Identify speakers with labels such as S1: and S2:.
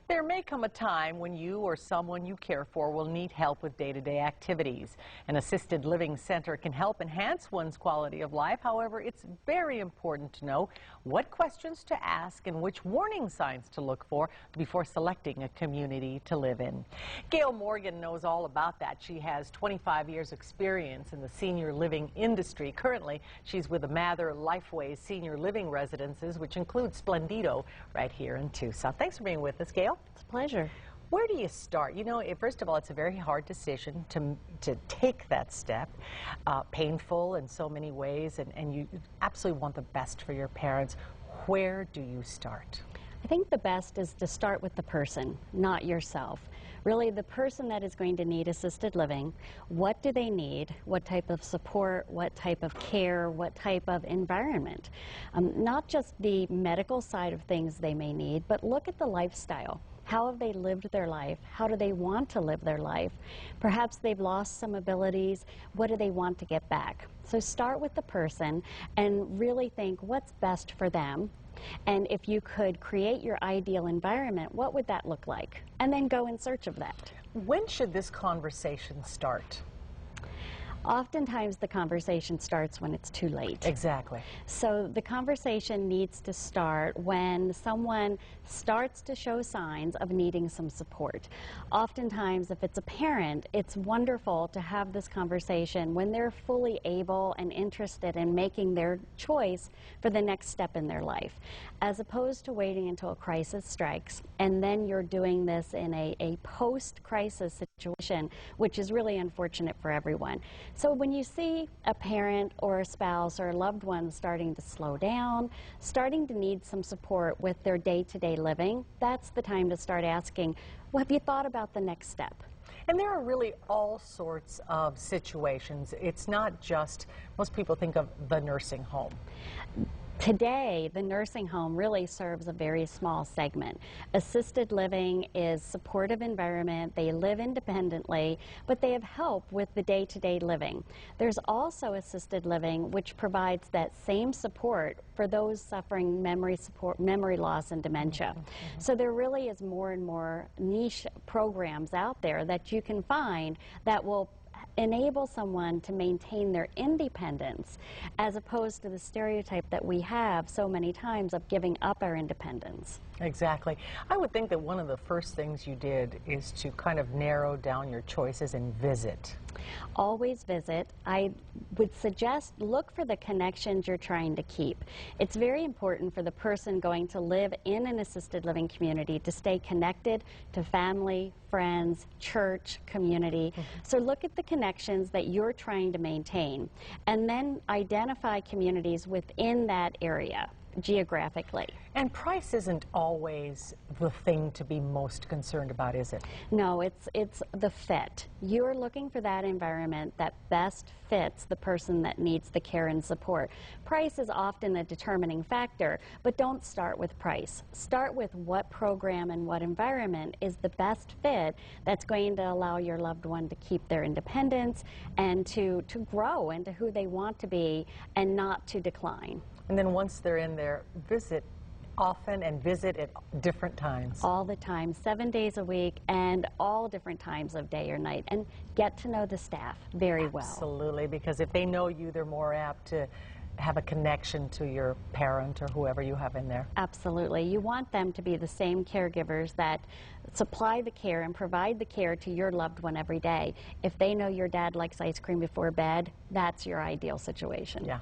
S1: There may come a time when you or someone you care for will need help with day-to-day activities. An assisted living center can help enhance one's quality of life. However, it's very important to know what questions to ask and which warning signs to look for before selecting a community to live in. Gail Morgan knows all about that. She has 25 years experience in the senior living industry. Currently, she's with the Mather Lifeway Senior Living Residences, which includes Splendido right here in Tucson. Thanks for being with us, Gail.
S2: It's a pleasure.
S1: Where do you start? You know, first of all, it's a very hard decision to take that step, painful in so many ways, and you absolutely want the best for your parents. Where do you start?
S2: I think the best is to start with the person, not yourself. Really, the person that is going to need assisted living, what do they need? What type of support? What type of care? What type of environment? Not just the medical side of things they may need, but look at the lifestyle. How have they lived their life? How do they want to live their life? Perhaps they've lost some abilities. What do they want to get back? So start with the person and really think what's best for them. And if you could create your ideal environment, what would that look like? And then go in search of that.
S1: When should this conversation start?
S2: Oftentimes the conversation starts when it's too late.
S1: Exactly.
S2: So the conversation needs to start when someone starts to show signs of needing some support. Oftentimes, if it's a parent, it's wonderful to have this conversation when they're fully able and interested in making their choice for the next step in their life, as opposed to waiting until a crisis strikes and then you're doing this in a post-crisis situation, which is really unfortunate for everyone. So when you see a parent or a spouse or a loved one starting to slow down, starting to need some support with their day-to-day living, that's the time to start asking, well, have you thought about the next step?
S1: And there are really all sorts of situations. It's not just, most people think of the nursing home.
S2: Today, the nursing home really serves a very small segment. Assisted living is supportive environment. They live independently, but they have help with the day-to-day living. There's also assisted living, which provides that same support for those suffering memory loss and dementia. So there really is more and more niche programs out there that you can find that will enable someone to maintain their independence as opposed to the stereotype that we have so many times of giving up our independence.
S1: Exactly. I would think that one of the first things you did is to kind of narrow down your choices and visit.
S2: Always visit. I would suggest look for the connections you're trying to keep. It's very important for the person going to live in an assisted living community to stay connected to family, friends, church, community. So look at the connections that you're trying to maintain and then identify communities within that area geographically.
S1: And price isn't always the thing to be most concerned about, is it?
S2: No, it's the fit. You're looking for that environment that best fits the person that needs the care and support. Price is often a determining factor, but don't start with price. Start with what program and what environment is the best fit that's going to allow your loved one to keep their independence and to grow into who they want to be and not to decline.
S1: And then once they're in there, visit often and visit at different times.
S2: All the time, 7 days a week and all different times of day or night, and get to know the staff very well.
S1: Absolutely, because if they know you, they're more apt to have a connection to your parent or whoever you have in there.
S2: Absolutely. You want them to be the same caregivers that supply the care and provide the care to your loved one every day. If they know your dad likes ice cream before bed, that's your ideal situation.
S1: Yeah.